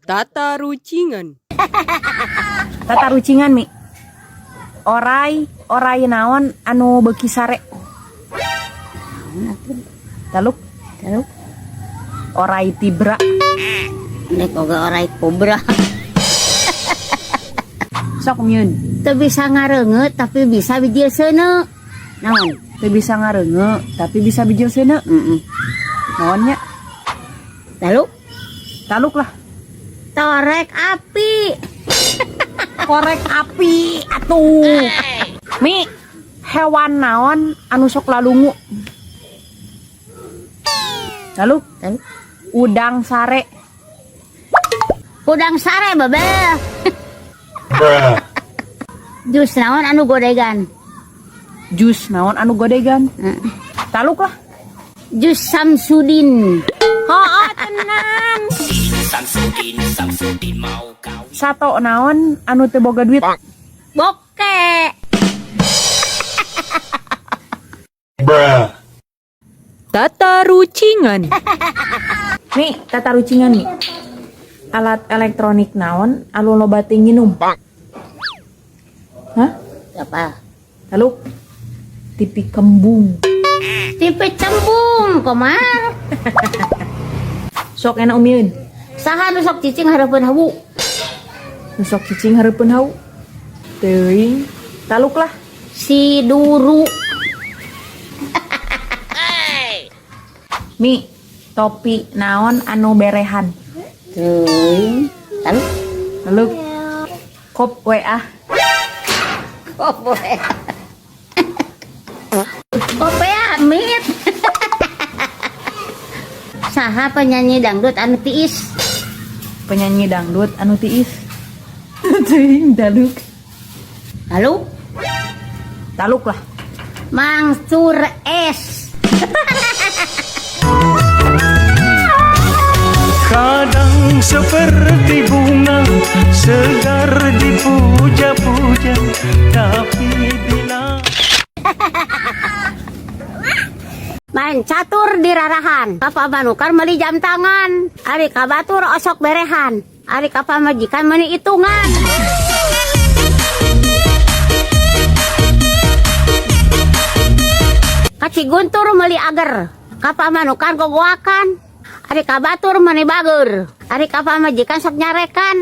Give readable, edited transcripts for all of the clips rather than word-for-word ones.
Tata rucingan. Tata rucingan mi. Orai naon anu beuki sare. Taluk. Orai tibra. Nek oga orai kobra. Sok mieun. Teu bisa ngareungeut tapi bisa bijil seuneu. Naon? Teu bisa ngareungeut tapi bisa bijil seuneu. Naonnya? Taluk lah. Torek api. Korek api atuh. Mi, hewan naon anu sok lalungu? Taluk. Udang sare. Udang sare babel. Jus naon anu godegan? Jus naon anu godegan? Taluk lah. Jus Samsudin. Hooh, tenan. Samsudin mau kau. Sato naon anu teu boga duit? Boke. Tata rucingan. Mi, tata rucingan mi. Alat elektronik naon anu loba teu nginum? Hah? Apa? Taluk. TV kembung. Tipe cembung, komar. Sok enak umieun. Saha nu sok cicing hareupeun hawu? Nu sok cicing hareupeun hau. Teuing. Taluk lah. Si duru. Mi, topi naon anu berehan? Teuing. Taluk. Kop WA. Kope. Kope amit. Saha penyanyi dangdut anu tiis? Penyanyi dangdut anu tiis. Teuing taluk. Taluk lah. Mangsur es. Kadang seperti bunga segar dipuja-puja, tapi bila Main catur di rarahan. Kapamanukan meuli jam tangan. Ari kabatur osok berehan. Ari kapamajikan meuli hitungan. Kaci guntur meuli ager. Kapamanukan gogoakan. Ari kabatur meuli bager. Ari kapamajikan sok nyarekan.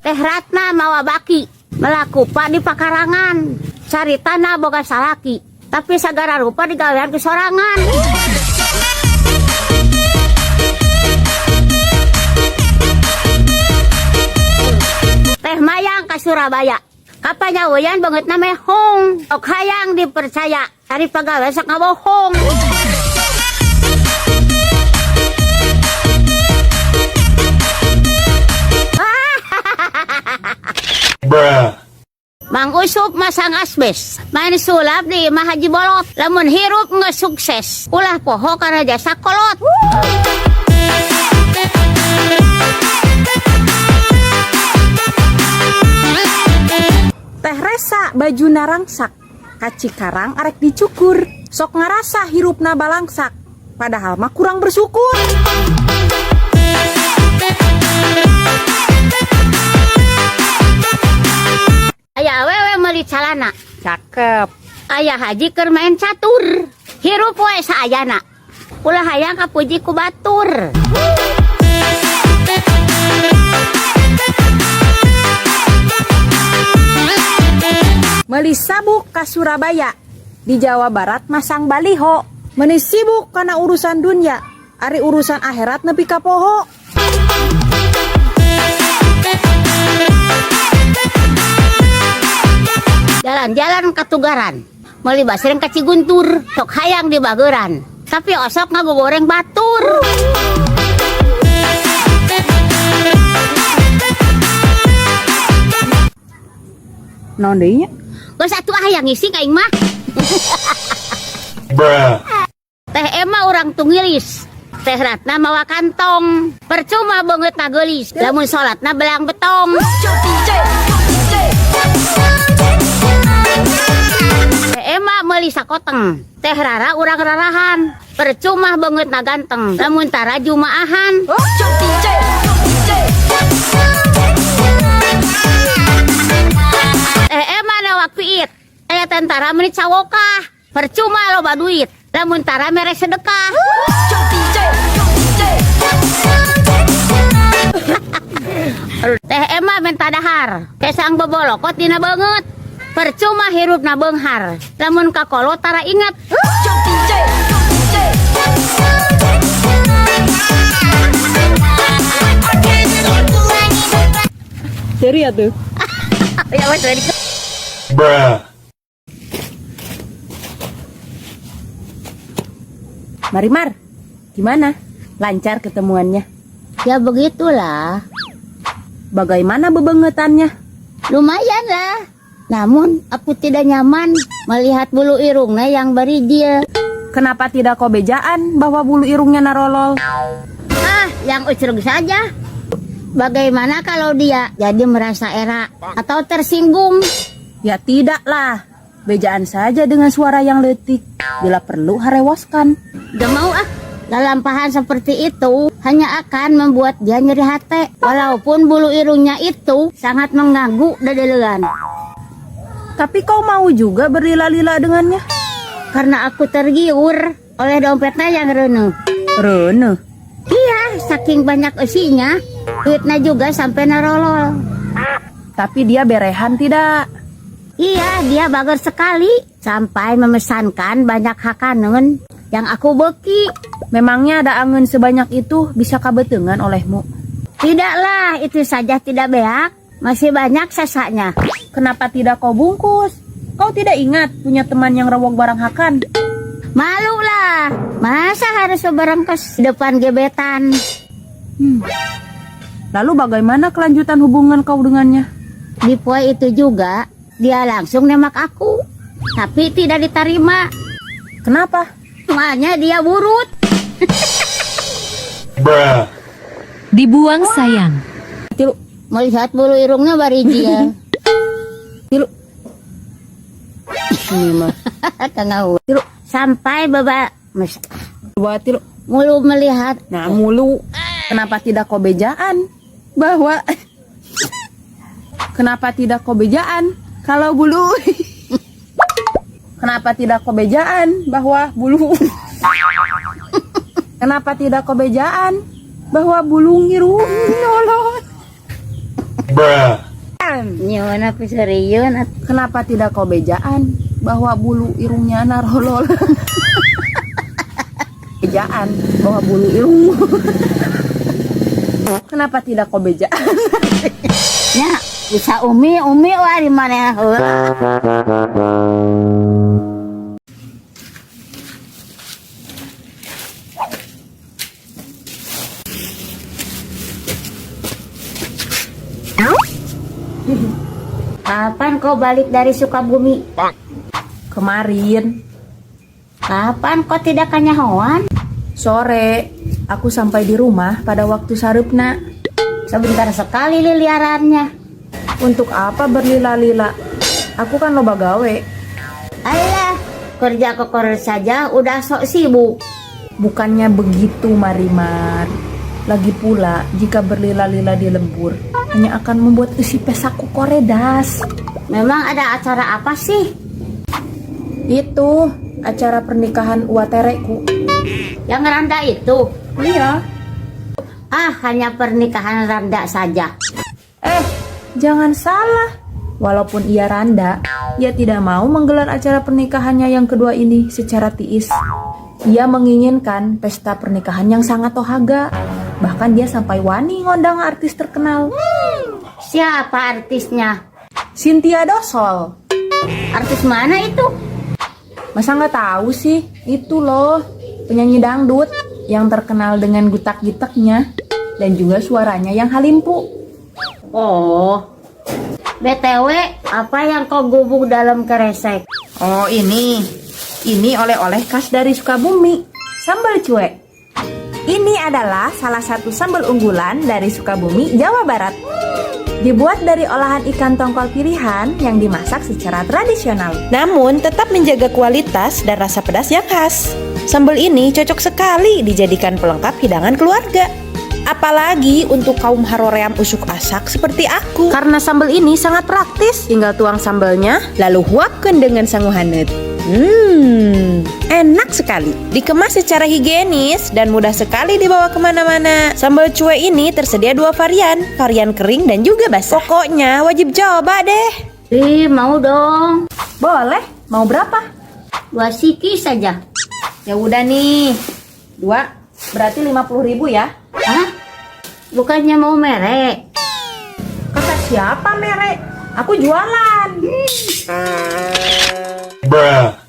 Teh Ratna mawa baki melakupa di pakarangan. Caritana boga salaki, tapi sagara rupa digawean ke sorangan. Teh Mayang ke Surabaya, kapanyaweyan banget na mehong. Ok hayang dipercaya, dari pagawe sok ngabohong. Mang Usup masang asbes, main sulap di Imah Haji Bolot. Lamun hirup nggak sukses, ulah poho karena jasa kolot. Teh Resa baju narangsak. Kaci karang arek dicukur. Sok ngarasa hirupna balangsak. Padahal mah kurang bersyukur. Aya awewe meuli calana, Cakep. aya haji keur main catur. Hirup we saayana, ulah hayang kapuji ku batur. Meuli sabuk ka Surabaya. Di Jawa Barat masang baliho. Meuni sibuk kana urusan dunya. Ari urusan akhirat nepi ka poho. Jalan-jalan katugaran, meuli basreng ka Ciguntur, sok hayang di bageran, tapi osok ngagogoreng batur. Naon deui nya? Geus atuh hayang ngisi ka aing mah. Teh Ema urang tunggilis, Teh Ratna mawa kantong, percuma banget nagelis, lamun sholatna belang betong. Teh Ema meuli sakoteng, Teh Rara urang rarahan, Percuma banget na ganteng, lamun tara jumaahan. Mana waktu it? Aya tentara menit sawokah. Percuma loba duit, lamun tara mere sedekah. Teh Emma minta dahar, kesang bebolokot dina banget. Percuma hirupna beunghar, lamun kakolo tara inget. Seri atuh. Ya wes ready. Bruh. Marimar, gimana? Lancar ketemuannya? Ya begitulah. Bagaimana bebengetannya? Lumayan lah. Namun aku tidak nyaman melihat bulu irungnya yang berijil. Kenapa tidak kau bejaan bahwa bulu irungnya narolol? Ah, yang ucrug saja. Bagaimana kalau dia jadi merasa era atau tersinggung? Ya tidaklah. Bejaan saja dengan suara yang letik. Bila perlu harewaskan. Gak mau ah. Lalampahan seperti itu hanya akan membuat dia nyeri hati. Walaupun bulu irungnya itu sangat mengganggu dadelegan. Tapi kau mau juga berlila-lila dengannya? Karena aku tergiur oleh dompetnya yang reneh. Reneh? Iya, saking banyak isinya, duitnya juga sampai narolol. Tapi dia berehan tidak? Iya, dia bager sekali. Sampai memesankan banyak hakanen yang aku beki. Memangnya ada angin sebanyak itu bisa kabetengan olehmu? Tidaklah, itu saja tidak beak. Masih banyak sesaknya. Kenapa tidak kau bungkus? Kau tidak ingat punya teman yang rawok barang hakan? Malu lah. Masa harus berangkas depan gebetan? Lalu bagaimana kelanjutan hubungan kau dengannya? Di poe itu juga, dia langsung nembak aku. Tapi tidak diterima. Kenapa? Soalnya dia burut. Bruh. Dibuang sayang. Tilu, Melihat bulu irungnya barijil. tilu. Ini mah. Tengah Tilu, sampai baba dua tilu. mulu melihat. Nah mulu. Kenapa tidak kau bejaan? Bahwa kenapa tidak kau bejaan? Kalau bulu. Kenapa tidak kau bejaan? Bahwa bulu. Kenapa tidak kau bejaan? Bahwa bulu ngirung nyolot. Bruh. Nyawana piseriun. Kenapa tidak kau bejaan? Bahwa bulu irungnya narolol. Bejaan bahwa bulu irung. Kenapa tidak kau bejaan? Ya, bisa umi wah di mana heula. Kapan kau balik dari Sukabumi? Kemarin Kapan kau tidak kanyahoan? sore aku sampai di rumah pada waktu sarepna. Sebentar sekali liliarannya. Untuk apa berlila-lila? Aku kan loba gawe. Alah, kerja kokor saja udah sok sibuk. Bukannya begitu Marimar. Lagi pula jika berlila-lila di lembur hanya akan membuat isi pesaku koredas. Memang ada acara apa sih? Itu acara pernikahan uatereku. Yang randa itu? Iya. Ah, hanya pernikahan randa saja. Jangan salah. Walaupun ia randa, ia tidak mau menggelar acara pernikahannya yang kedua ini secara tiis. Ia menginginkan pesta pernikahan yang sangat tohaga. Bahkan dia sampai wani ngondang artis terkenal. Siapa artisnya? Cynthia Dosol. Artis mana itu? Masa nggak tahu sih? Itu loh, penyanyi dangdut yang terkenal dengan gutak-gitaknya dan juga suaranya yang halimpu. Oh, BTW, apa yang kau gubuk dalam keresek? Oh ini oleh-oleh khas dari Sukabumi, sambal cuek. Ini adalah salah satu sambal unggulan dari Sukabumi, Jawa Barat. Dibuat dari olahan ikan tongkol pilihan yang dimasak secara tradisional. Namun tetap menjaga kualitas dan rasa pedas yang khas. Sambal ini cocok sekali dijadikan pelengkap hidangan keluarga. Apalagi untuk kaum haroream usuk asak seperti aku. Karena sambal ini sangat praktis. Tinggal tuang sambalnya, lalu huapkan dengan sangu hangat. Enak sekali. Dikemas secara higienis dan mudah sekali dibawa kemana-mana. Sambal cuek ini tersedia 2 varian, varian kering dan juga basah. Pokoknya wajib coba deh. Mau dong. Boleh, mau berapa? 2 siki saja. Ya udah nih, 2, berarti 50.000 ya. Hah? Bukannya mau merek? Kata siapa merek? Aku jualan. Bruh.